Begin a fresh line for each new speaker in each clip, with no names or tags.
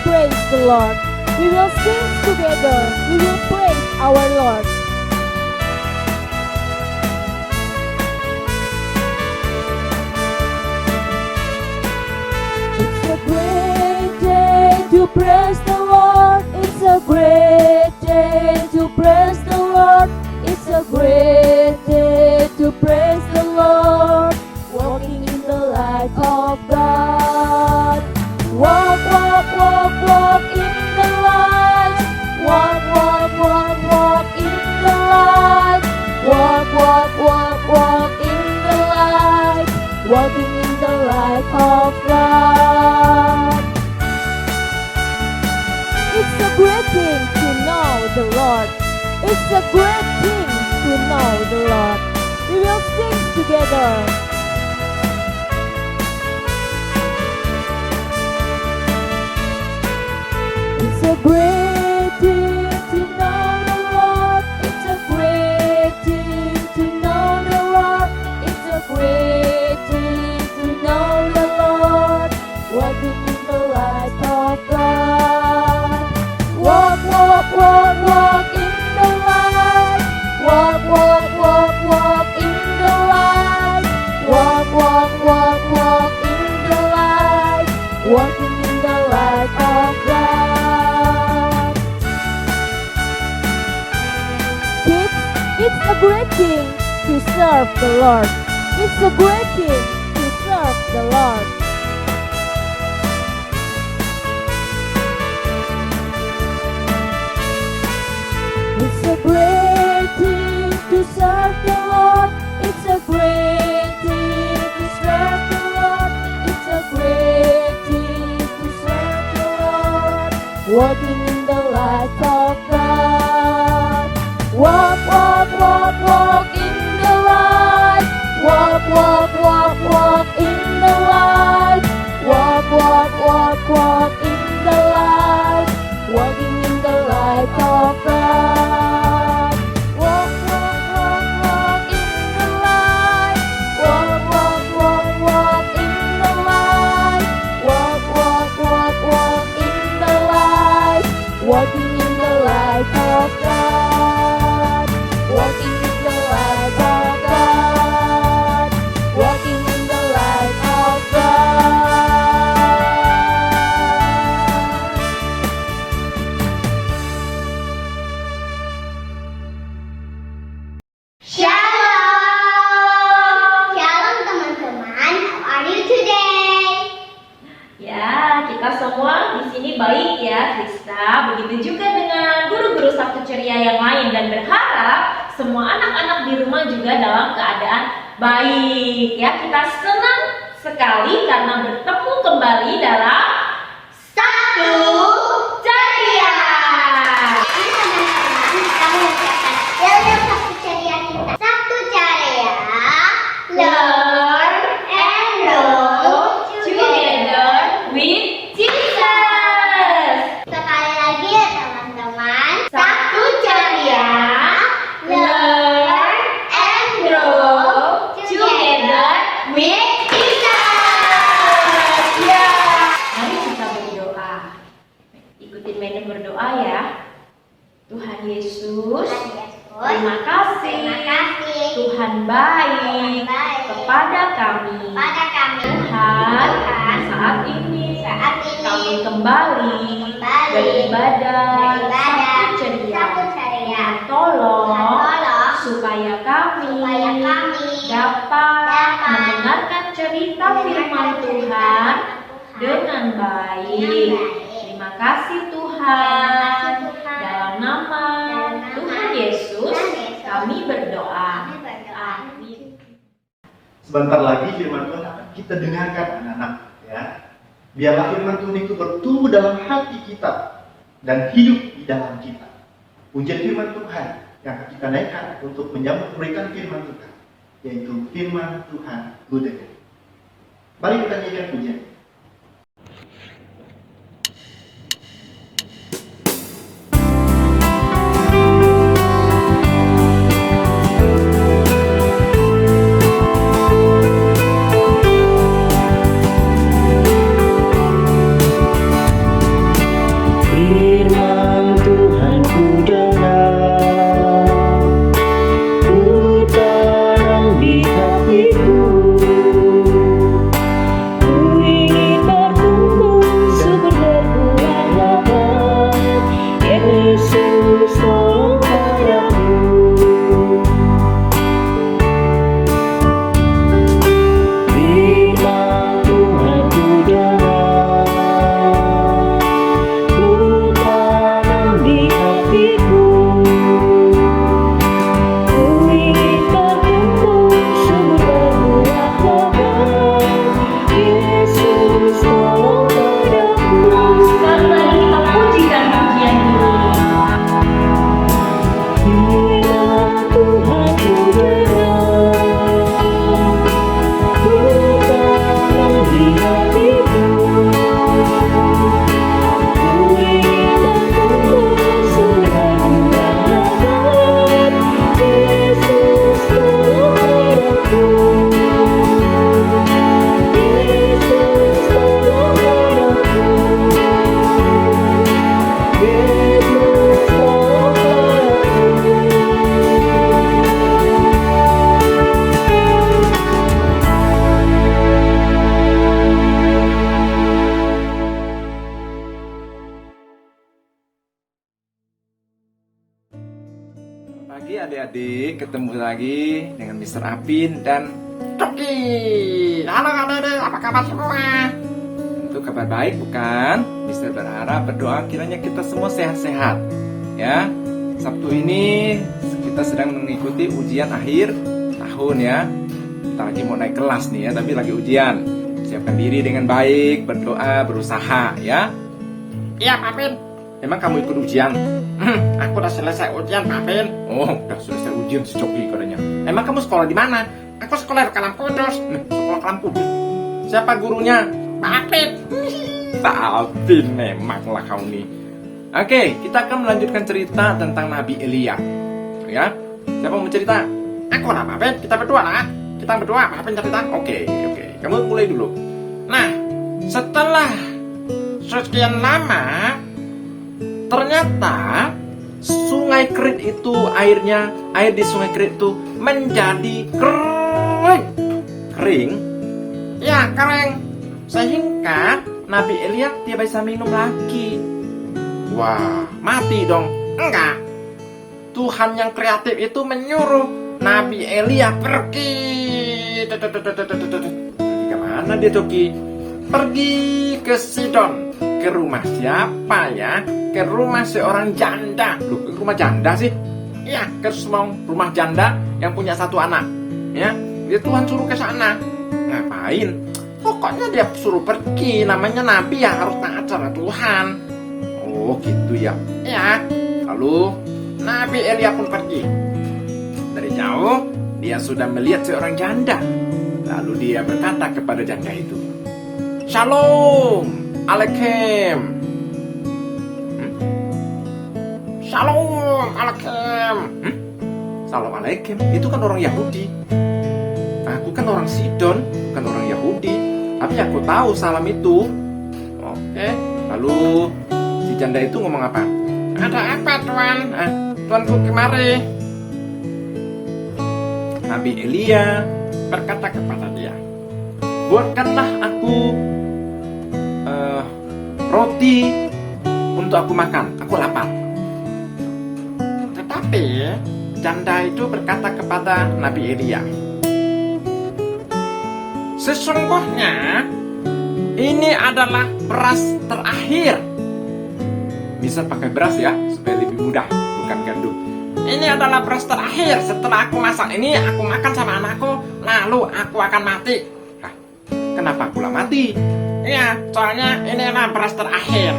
praise the Lord. We will sing together. We will praise our Lord. It's a great day to praise the Lord. It's a great day to praise the Lord. It's a great day to praise the Lord. Walking in the light of God. Walk, walk, walk, walk in the light. Walk, walk, walk, walk in the light. Walk, walk, walk, walk in the light. Walking in the light of God. It's a great thing to know the Lord. It's a great thing to know the Lord. We will sing together. It's a great thing to know the Lord. It's a great thing to know the Lord. It's a great thing to know the Lord. Walking in the light of God. Walk, walk, walk, walk in the light. Walk, walk, walk, walk in the light. Walk, walk, walk, walk in the light. Walking in the light of God. Kids, it's a great thing to serve the Lord. It's a great thing to serve the Lord. It's a great thing to serve the Lord. It's a great thing to serve the Lord. It's a great thing to serve the Lord. Walking in the light of God. Walk, walk, walk, walk in the light. Walk, walk, walk, walk in the light. Walk, walk, walk, walk in the light. Walking in the light of God. Walk, walk, walk, walk in the light. Walk, walk, walk, walk in the light. Walk, walk, walk, walk in the light. Walking in the light of God. Walking in the light of God. Walking in the light of God.
Shalom, shalom teman-teman. How are you today?
Ya, kita semua di sini baik ya, Krista. Begitu juga dengan guru-guru Sabtu Ceria yang lain dan berharap semua anak-anak di rumah juga dalam keadaan baik ya. Kita senang sekali karena bertemu kembali dalam
Sabtu Ceria. Ini teman-teman, kita mengucapkan yel-yel Sabtu Ceria kita. Sabtu Ceria, learn and grow
together with Jesus.
Sekali lagi ya teman-teman. Sabtu Ceria, learn and grow together with Jesus.
Ya, mari kita berdoa. Ikutin Mene berdoa ya. Tuhan Yesus, terima kasih. Tuhan baik kepada kami. Tuhan, saat ini kami kembali beribadah Sabtu Ceria. Tolong supaya kami dapat mendengarkan cerita firman Tuhan dengan baik. Terima kasih Tuhan. Dalam nama Tuhan Yesus kami berdoa. Amin.
Sebentar lagi firman Tuhan akan kita dengarkan anak-anak ya. Biarlah firman Tuhan itu bertumbuh dalam hati kita dan hidup di dalam kita. Pujian firman Tuhan yang akan kita naikkan untuk menyambut memberikan firman Tuhan, yaitu firman Tuhan Buddha. Mari kita nyanyikan pujian.
adik-adik, ketemu lagi dengan Mr. Apin dan Coki. Halo adik-adik, apa kabar semua? Tentu kabar baik bukan? Mr. berharap berdoa kiranya kita semua sehat-sehat. Ya, Sabtu ini kita sedang mengikuti ujian akhir tahun ya. Kita lagi mau naik kelas nih ya, tapi lagi ujian. Siapkan diri dengan baik, berdoa, berusaha ya. Iya Pak Apin. Emang kamu ikut ujian? Aku udah selesai ujian, Pak Apin. Oh, udah selesai ujian si Coki katanya. Emang kamu sekolah di mana? Aku sekolah di Kalam Kudus. Sekolah Kalam Kudus. Siapa gurunya? Pak Apin. Pak Apin, memanglah kau nih. Oke, kita akan melanjutkan cerita tentang Nabi Elia. Ya, siapa mau cerita? Aku lah, Pak Apin. Kita berdua lah. Kita berdua, Pak Apin cerita. Oke. Kamu mulai dulu. Nah, setelah sekian lama, ternyata Sungai Kerit itu air di Sungai Kerit itu menjadi kering. Ya, kering. Sehingga Nabi Elia tidak bisa minum lagi. Wah, mati dong. Enggak. Tuhan yang kreatif itu menyuruh Nabi Elia pergi. Pergi kemana dia, Coki? Pergi ke Sidon. Ke rumah siapa ya? Ke rumah seorang janda. Loh, ke rumah janda sih? Iya, ke rumah janda yang punya satu anak. Ya, dia Tuhan suruh ke sana. Ngapain? Pokoknya dia suruh pergi. Namanya Nabi ya, harus taat sama Tuhan. Oh, gitu ya. Ya, lalu Nabi Elia pun pergi. Dari jauh, dia sudah melihat seorang janda. Lalu dia berkata kepada janda itu, Shalom Alaikum. Shalom Alaikum. Shalom Alaikum. Itu kan orang Yahudi. Aku kan orang Sidon, bukan orang Yahudi. Tapi aku tahu salam itu. Oke. Lalu si janda itu ngomong apa? Ada apa Tuan? Tuanku kemari. Nabi Elia berkata kepada dia, buatkanlah aku roti untuk aku makan, aku lapar. Tetapi janda itu berkata kepada Nabi Elia, sesungguhnya ini adalah beras terakhir. Bisa pakai beras ya, supaya lebih mudah, bukan gandum. Ini adalah beras terakhir. Setelah aku masak ini, aku makan sama anakku, lalu aku akan mati. Hah, kenapa pula mati? Iya, soalnya ini adalah beras terakhir.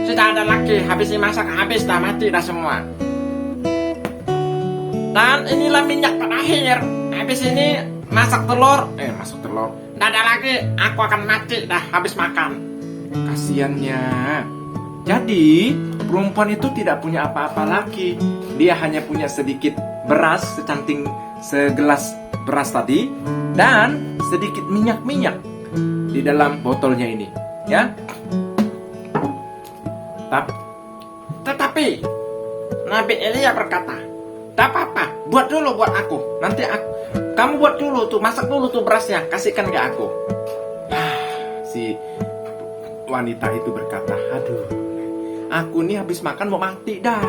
Sudah ada lagi, habis dimasak, habis, dah mati dah semua. Dan inilah minyak terakhir. Habis ini masak telur. Nggak ada lagi, aku akan mati dah habis makan. Kasiannya. Jadi, perempuan itu tidak punya apa-apa lagi. Dia hanya punya sedikit beras, secanting segelas beras tadi, dan sedikit minyak-minyak di dalam botolnya ini, ya. Tetapi Nabi Elia berkata, "Tak apa-apa, buat dulu buat aku. Nanti kamu buat dulu tuh, masak dulu tuh berasnya, kasihkan ke aku." Si wanita itu berkata, "Aduh, aku nih habis makan mau mati dah."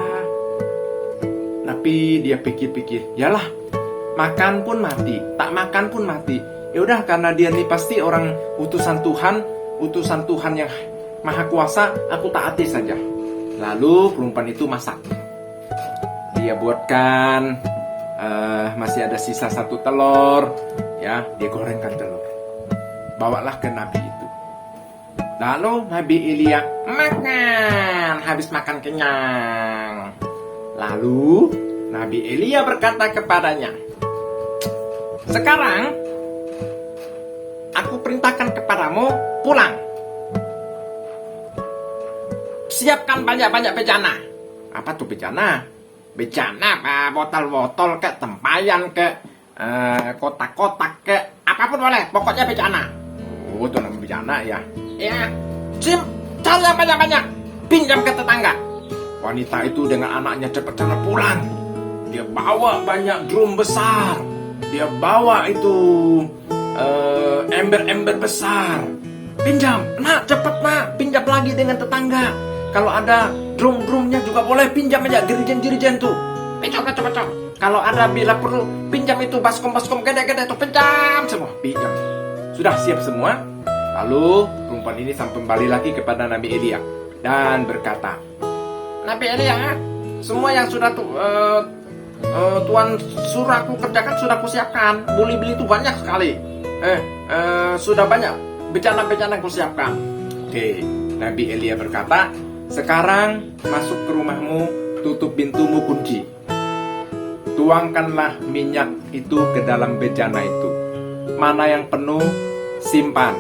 Tapi dia pikir-pikir, yalah, makan pun mati, tak makan pun mati. Ya udah, karena dia nih pasti orang utusan Tuhan yang maha kuasa, aku taati saja. Lalu perempuan itu masak. Dia buatkan masih ada sisa satu telur, ya, dia gorengkan telur. Bawalah ke Nabi itu. Lalu Nabi Elia makan, habis makan kenyang. Lalu Nabi Elia berkata kepadanya, "Sekarang aku perintahkan kepadamu pulang. Siapkan banyak-banyak bejana." Apa tuh bejana? Bejana, botol-botol ke, tempayan ke, kotak-kotak ke, apapun boleh, pokoknya bejana. Oh, itu namanya bejana ya. Ya, cari yang banyak-banyak, pinjam ke tetangga. Wanita itu dengan anaknya cepat-cepat pulang. Dia bawa banyak drum besar. Dia bawa itu ember-ember besar. Pinjam, nak, cepet nak, pinjam lagi dengan tetangga. Kalau ada drum-drumnya juga boleh pinjam aja, dirijen-dirijen tuh. Pinjam. Kalau ada bila perlu pinjam itu baskom gede-gede itu pinjam semua, pinjam. Sudah siap semua? Lalu perempuan ini sampai kembali lagi kepada Nabi Elia dan berkata, Nabi Elia, semua yang sudah Tuhan suruh aku kerjakan sudah aku siapkan. Beli itu banyak sekali. Sudah banyak bejana-bejana aku siapkan. Oke, Nabi Elia berkata, sekarang masuk ke rumahmu, tutup pintumu, kunci. Tuangkanlah minyak itu ke dalam bejana itu. Mana yang penuh, simpan.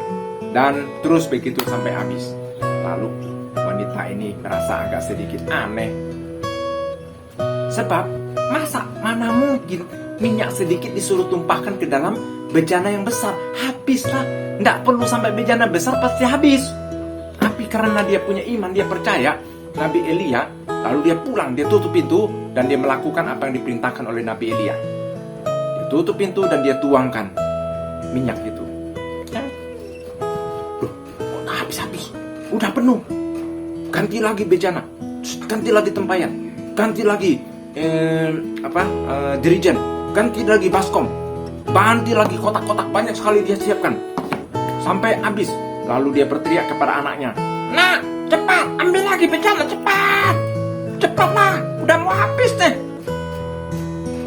Dan terus begitu sampai habis. Lalu wanita ini merasa agak sedikit aneh. Sebab mana mungkin minyak sedikit disuruh tumpahkan ke dalam bejana yang besar. Habislah. Nggak perlu sampai bejana besar, pasti habis. Tapi karena dia punya iman, dia percaya Nabi Elia, lalu dia pulang, dia tutup pintu, dan dia melakukan apa yang diperintahkan oleh Nabi Elia. Dia tutup pintu dan dia tuangkan minyak itu. Loh, udah habis-habis, udah penuh. Ganti lagi bejana, ganti lagi tempayan, ganti lagi dirijen, ganti lagi baskom, ganti lagi kotak-kotak, banyak sekali dia siapkan sampai habis. Lalu dia berteriak kepada anaknya, "Nak, cepat, ambil lagi bejana, cepat! Cepatlah, udah mau habis deh.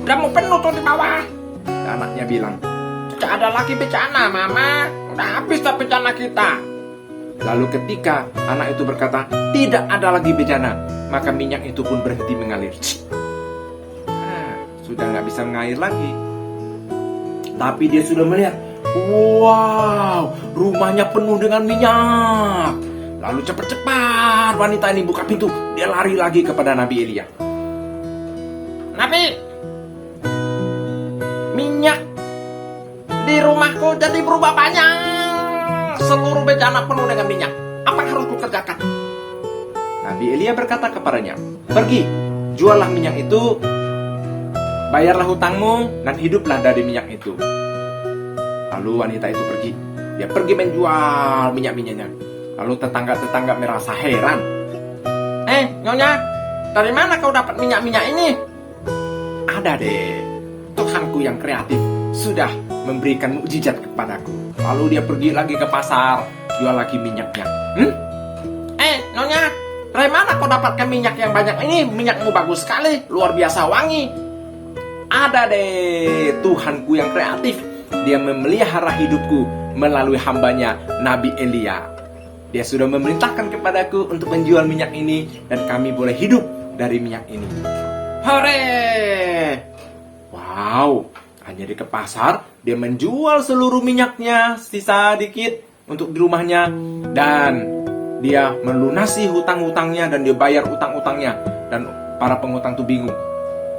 Udah mau penuh tuh di bawah." Anaknya bilang, "Tidak ada lagi bejana, Mama. Udah habis dah bejana kita." Lalu ketika anak itu berkata, "Tidak ada lagi bejana," maka minyak itu pun berhenti mengalir. Sudah nggak bisa mengalir lagi. Tapi dia sudah melihat, wow, rumahnya penuh dengan minyak. Lalu cepat-cepat wanita ini buka pintu. Dia lari lagi kepada Nabi Elia. "Nabi, minyak di rumahku jadi berubah banyak. Seluruh bejana penuh dengan minyak. Apa yang harus kukerjakan?" Nabi Elia berkata kepadanya, "Pergi, juallah minyak itu, bayarlah hutangmu, dan hiduplah dari minyak itu." Lalu wanita itu pergi. Dia pergi menjual minyak-minyaknya. Lalu tetangga-tetangga merasa heran. Nyonya, dari mana kau dapat minyak-minyak ini?" "Ada deh, Tuhanku yang kreatif sudah memberikan mukjizat kepadaku." Lalu dia pergi lagi ke pasar, jual lagi minyaknya. Nyonya, dari mana kau dapatkan minyak yang banyak ini? Minyakmu bagus sekali, luar biasa wangi." "Ada deh, Tuhanku yang kreatif. Dia memelihara hidupku melalui hambanya Nabi Elia. Dia sudah memerintahkan kepadaku untuk menjual minyak ini, dan kami boleh hidup dari minyak ini." Hore! Wow, hanya di ke pasar, dia menjual seluruh minyaknya, sisa dikit untuk di rumahnya, dan dia melunasi hutang-hutangnya, dan dia bayar hutang-hutangnya. Dan para pengutang tuh bingung.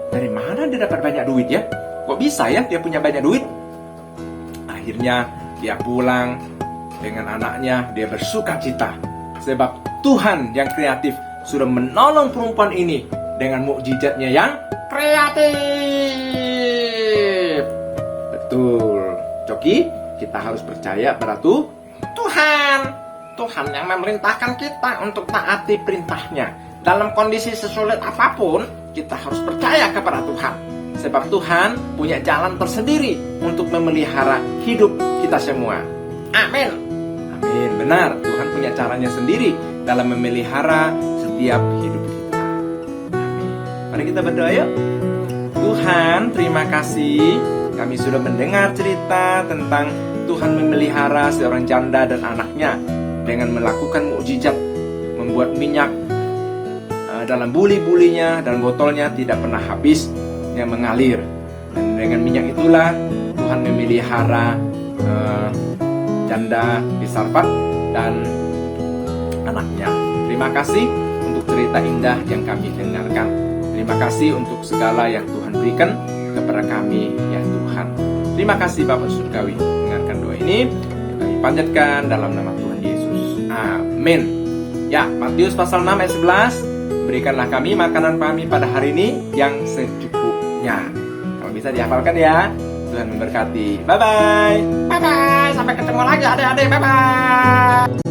Dari mana dia dapat banyak duit ya? Kok bisa ya dia punya banyak duit? Akhirnya dia pulang dengan anaknya, dia bersuka cita sebab Tuhan yang kreatif sudah menolong perempuan ini dengan mukjizatnya yang kreatif. Betul, Coki, kita harus percaya pada Tuhan yang memerintahkan kita untuk taati perintahnya. Dalam kondisi sesulit apapun, kita harus percaya kepada Tuhan. Sebab Tuhan punya jalan tersendiri untuk memelihara hidup kita semua. Amin. Amin. Benar, Tuhan punya caranya sendiri dalam memelihara setiap hidup kita. Amin. Mari kita berdoa yuk. Tuhan, terima kasih. Kami sudah mendengar cerita tentang Tuhan memelihara seorang janda dan anaknya dengan melakukan mukjizat, membuat minyak dalam buli-bulinya dan botolnya tidak pernah habis, yang mengalir. Dan dengan minyak itulah Tuhan memelihara janda di Sarfat dan anaknya. Terima kasih untuk cerita indah yang kami dengarkan. Terima kasih untuk segala yang Tuhan berikan kepada kami, ya Tuhan. Terima kasih Bapak Surgawi. Dengarkan doa ini, kami panjatkan dalam nama Tuhan Yesus. Amin. Ya, Matius pasal 6 ayat 11. Berikanlah kami makanan kami pada hari ini yang secukupnya. Kalau bisa dihafalkan ya. Tuhan memberkati. Bye-bye. Bye-bye. Sampai ketemu lagi adik-adik. Bye-bye.